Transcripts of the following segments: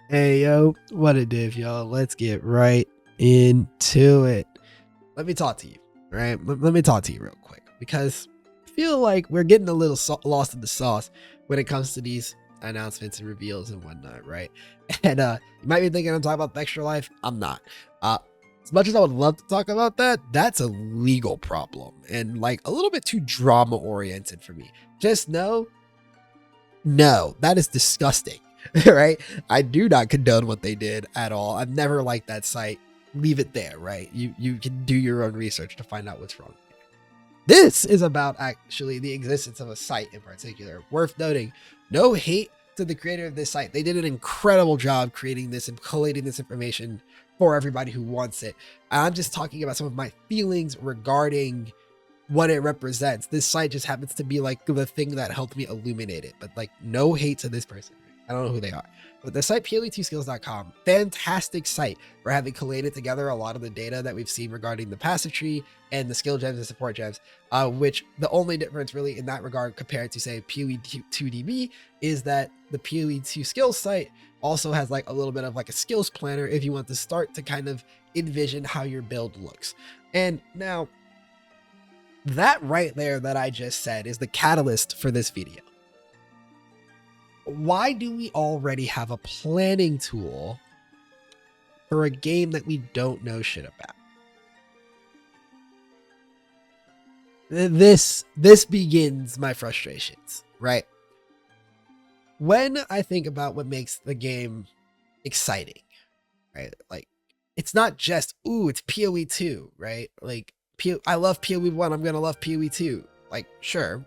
Hey yo, what a div, y'all. Let's get right into it. Let me talk to you, right? Let me talk to you real quick because I feel like we're getting a little lost in the sauce when it comes to these announcements and reveals and whatnot, right? And you might be thinking I'm talking about the extra life. I'm not. Uh, as much as I would love to talk about that, that's a legal problem and like a little bit too drama oriented for me. Just know, no, that is disgusting. Right? I do not condone what they did at all. I've never liked that site. Leave it there, right? You can do your own research to find out what's wrong. This is about actually the existence of a site in particular. Worth noting, no hate to the creator of this site. They did an incredible job creating this and collating this information for everybody who wants it. I'm just talking about some of my feelings regarding what it represents. This site just happens to be like the thing that helped me illuminate it, but like no hate to this person. I don't know who they are, but the site PoE2skills.com, fantastic site for having collated together a lot of the data that we've seen regarding the passive tree and the skill gems and support gems, which the only difference really in that regard compared to say PoE2DB is that the PoE2 skills site also has like a little bit of like a skills planner if you want to start to kind of envision how your build looks. And now that right there that I just said is the catalyst for this video. Why do we already have a planning tool for a game that we don't know shit about? This begins my frustrations, right? When I think about what makes the game exciting, right? Like, it's not just, ooh, it's PoE 2, right? Like, I love PoE 1, I'm gonna love PoE 2. Like, sure,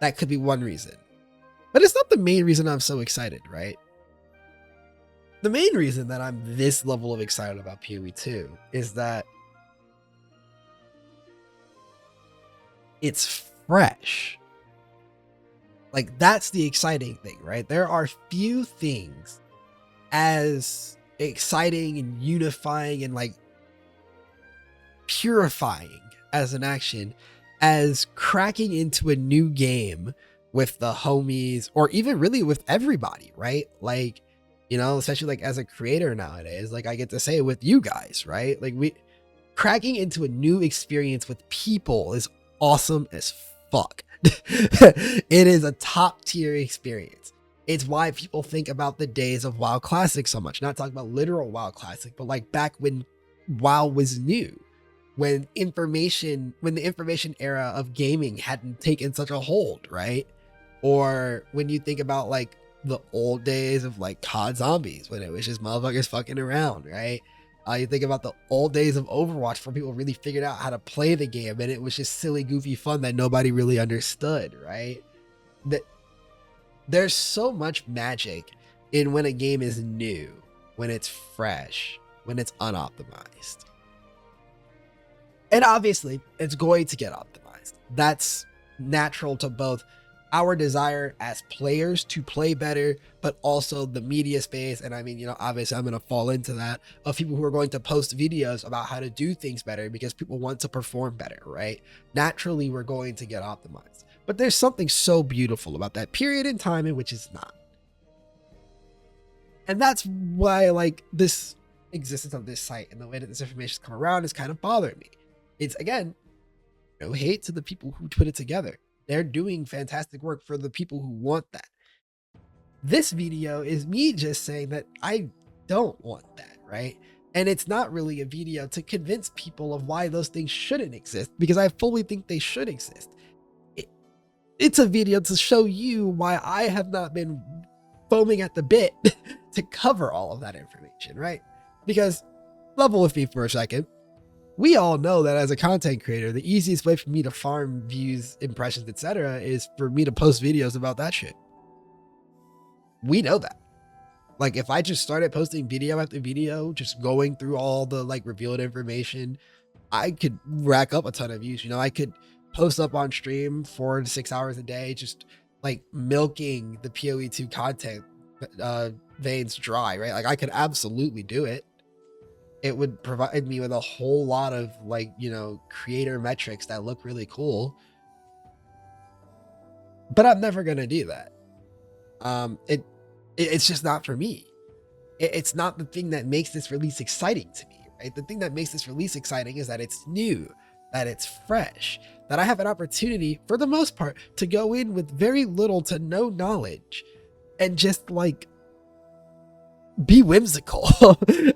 that could be one reason. But it's not the main reason I'm so excited, right? The main reason that I'm this level of excited about PoE 2 is that it's fresh. Like, that's the exciting thing, right? There are few things as exciting and unifying and like purifying as an action as cracking into a new game with the homies or even really with everybody, right? Like, you know, especially like as a creator nowadays, like I get to say it with you guys, right? Like we cracking into a new experience with people is awesome as fuck. It is a top tier experience. It's why people think about the days of WoW Classic so much. Not talking about literal WoW Classic, but like back when WoW was new, when the information era of gaming hadn't taken such a hold, right? Or when you think about like the old days of like COD Zombies, when it was just motherfuckers fucking around, right? You think about the old days of Overwatch where people really figured out how to play the game and it was just silly, goofy fun that nobody really understood, right? That there's so much magic in when a game is new, when it's fresh, when it's unoptimized. And obviously, it's going to get optimized. That's natural to both our desire as players to play better, but also the media space. And I mean, you know, obviously I'm going to fall into that of people who are going to post videos about how to do things better because people want to perform better, right? Naturally, we're going to get optimized. But there's something so beautiful about that period in time in which it's not. And that's why like this existence of this site and the way that this information has come around is kind of bothering me. It's again, no hate to the people who put it together. They're doing fantastic work for the people who want that. This video is me just saying that I don't want that, right? And it's not really a video to convince people of why those things shouldn't exist, because I fully think they should exist. It's a video to show you why I have not been foaming at the bit to cover all of that information, right? Because level with me for a second. We all know that as a content creator, the easiest way for me to farm views, impressions, etc. is for me to post videos about that shit. We know that. Like if I just started posting video after video, just going through all the like revealed information, I could rack up a ton of views. You know, I could post up on stream 4 to 6 hours a day, just like milking the PoE 2 content veins dry, right? Like I could absolutely do it. It would provide me with a whole lot of like, you know, creator metrics that look really cool. But I'm never going to do that. It's just not for me. It's not the thing that makes this release exciting to me, right? The thing that makes this release exciting is that it's new, that it's fresh, that I have an opportunity, for the most part, to go in with very little to no knowledge and just like be whimsical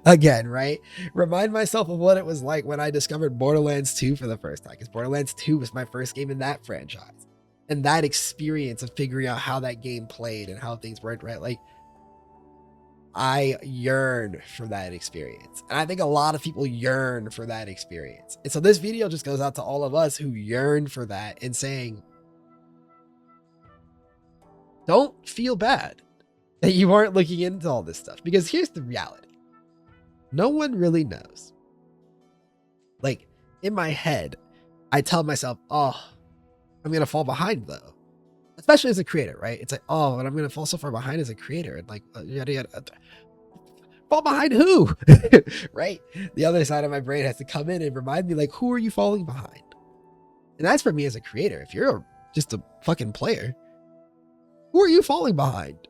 again, right? Remind myself of what it was like when I discovered Borderlands 2 for the first time, because Borderlands 2 was my first game in that franchise. And that experience of figuring out how that game played and how things worked, right? Like, I yearn for that experience. And I think a lot of people yearn for that experience. And so this video just goes out to all of us who yearn for that and saying, don't feel bad that you aren't looking into all this stuff, because here's the reality. No one really knows. Like, in my head, I tell myself, oh, I'm going to fall behind though. Especially as a creator, right? It's like, oh, and I'm going to fall so far behind as a creator. And like, yada, yada. Fall behind who? Right? The other side of my brain has to come in and remind me, like, who are you falling behind? And that's for me as a creator. If you're just a fucking player, who are you falling behind?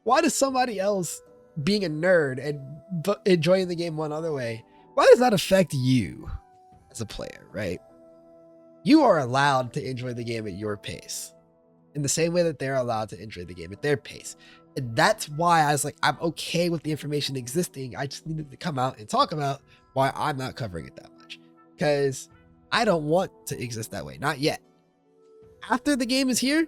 Why does somebody else being a nerd and enjoying the game one other way, why does that affect you as a player, right? You are allowed to enjoy the game at your pace in the same way that they're allowed to enjoy the game at their pace. And that's why I was like, I'm okay with the information existing. I just needed to come out and talk about why I'm not covering it that much, because I don't want to exist that way. Not yet. After the game is here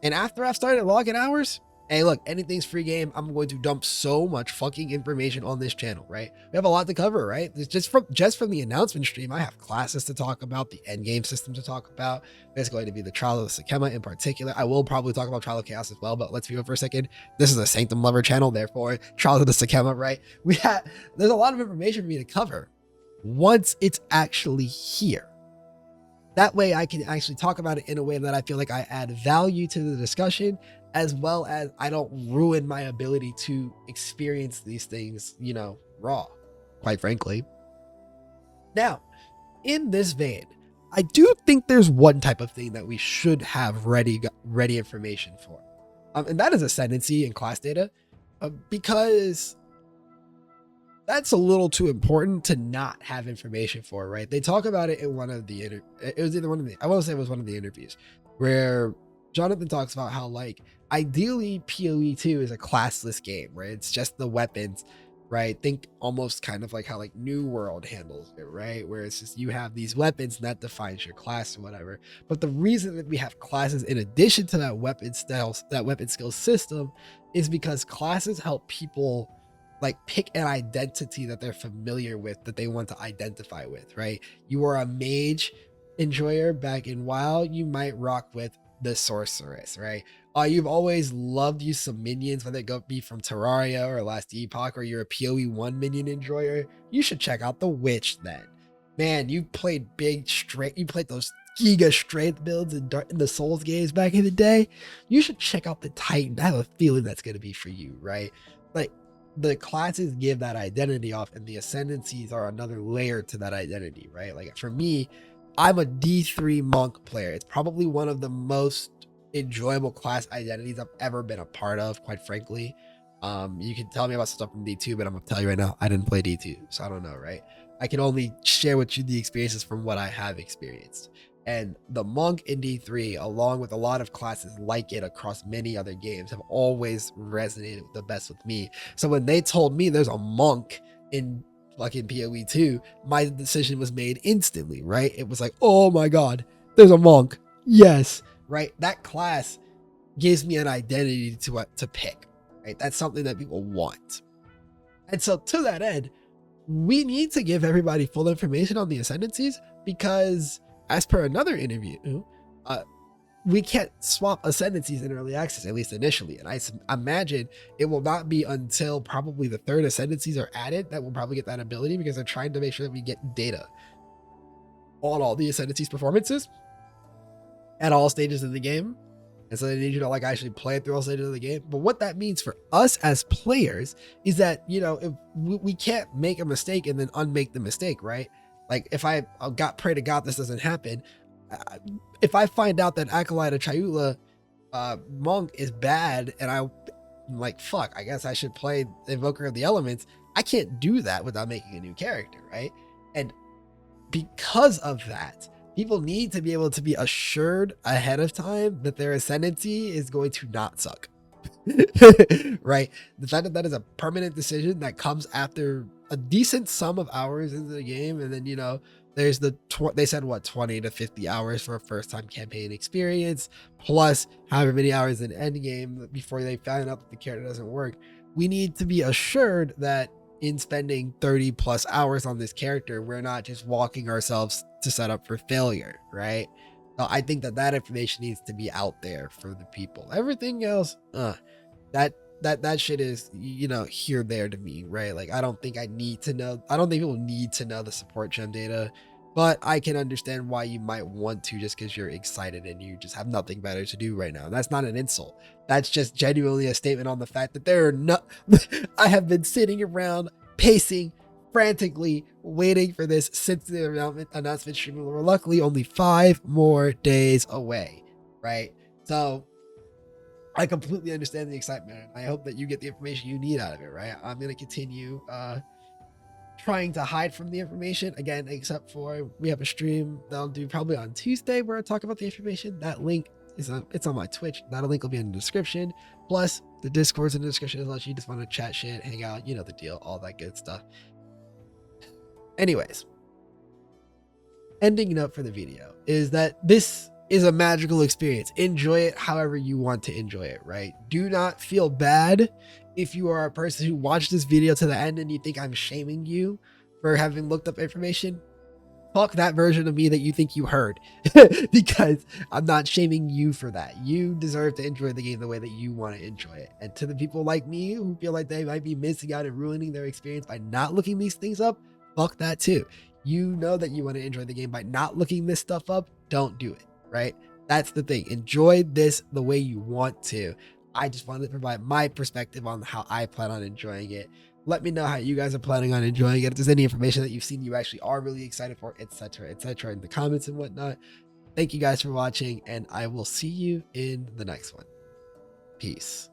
and after I've started logging hours, hey, look, anything's free game. I'm going to dump so much fucking information on this channel, right? We have a lot to cover, right? Just from the announcement stream, I have classes to talk about, the end game system to talk about. There's going to be the Trial of the Sakema in particular. I will probably talk about Trial of Chaos as well, but let's be real for a second. This is a Sanctum Lover channel, therefore Trial of the Sakema, right? There's a lot of information for me to cover once it's actually here. That way I can actually talk about it in a way that I feel like I add value to the discussion, as well as I don't ruin my ability to experience these things, raw, quite frankly. Now, in this vein, I do think there's one type of thing that we should have ready information for. And that is ascendancy and class data, because that's a little too important to not have information for, right? They talk about it in one of the I want to say it was one of the interviews where Jonathan talks about how, like, ideally PoE 2 is a classless game, right? It's just the weapons, right? Think almost kind of like how like New World handles it, right? Where it's just you have these weapons and that defines your class or whatever. But the reason that we have classes in addition to that weapon skill system is because classes help people like pick an identity that they're familiar with, that they want to identify with, right? You are a mage enjoyer back in WoW, you might rock with the sorceress, right? You've always loved you some minions, whether it be from Terraria or Last Epoch, or you're a PoE 1 minion enjoyer, you should check out the witch then. Man, you played you played those giga strength builds in the Souls games back in the day. You should check out the Titan. I have a feeling that's going to be for you, right? Like, the classes give that identity off, and the ascendancies are another layer to that identity, right? Like, for me, I'm a D3 monk player. It's probably one of the most enjoyable class identities I've ever been a part of, quite frankly. You can tell me about stuff from D2, but I'm gonna tell you right now, I didn't play D2, so I don't know, right? I can only share with you the experiences from what I have experienced. And the monk in D3, along with a lot of classes like it across many other games, have always resonated the best with me. So when they told me there's a monk in fucking PoE 2, my decision was made instantly, right? It was like, oh my god, there's a monk. Yes, right? That class gives me an identity to pick, right? That's something that people want. And so to that end, we need to give everybody full information on the ascendancies, because as per another interview, we can't swap ascendancies in early access, at least initially. And I imagine it will not be until probably the third ascendancies are added that we'll probably get that ability, because they're trying to make sure that we get data on all the ascendancies performances at all stages of the game. And so they need you to like actually play it through all stages of the game. But what that means for us as players is that, if we can't make a mistake and then unmake the mistake, right? Like, if I pray to God this doesn't happen, if I find out that Acolyte of Chayula monk is bad, and I I'm like, fuck, I guess I should play Invoker of the Elements. I can't do that without making a new character, right? And because of that, people need to be able to be assured ahead of time that their ascendancy is going to not suck. Right? The fact that that is a permanent decision that comes after a decent sum of hours into the game, and then there's they said what, 20 to 50 hours for a first time campaign experience, plus however many hours in end game before they find out that the character doesn't work. We need to be assured that in spending 30 plus hours on this character, we're not just walking ourselves to set up for failure, right? So I think that information needs to be out there for the people. Everything else, that shit is, here, there to me, right? Like, I don't think people need to know the support gem data, but I can understand why you might want to, just because you're excited and you just have nothing better to do right now. And that's not an insult. That's just genuinely a statement on the fact that there are I have been sitting around pacing frantically waiting for this since the announcement stream. We're luckily only 5 more days away, right? So I completely understand the excitement. I hope that you get the information you need out of it, right? I'm going to continue trying to hide from the information again, except for we have a stream that I'll do probably on Tuesday where I talk about the information. That link is it's on my Twitch. That link will be in the description. Plus the Discord's in the description unless you just want to chat shit, hang out, you know the deal, all that good stuff. Anyways, ending note for the video is that this is a magical experience. Enjoy it however you want to enjoy it, right? Do not feel bad if you are a person who watched this video to the end and you think I'm shaming you for having looked up information. Fuck that version of me that you think you heard, because I'm not shaming you for that. You deserve to enjoy the game the way that you want to enjoy it. And to the people like me who feel like they might be missing out and ruining their experience by not looking these things up, fuck that too. You know that you want to enjoy the game by not looking this stuff up. Don't do it, right? That's the thing. Enjoy this the way you want to. I just wanted to provide my perspective on how I plan on enjoying it. Let me know how you guys are planning on enjoying it. If there's any information that you've seen you actually are really excited for, etc., in the comments and whatnot. Thank you guys for watching, and I will see you in the next one. Peace.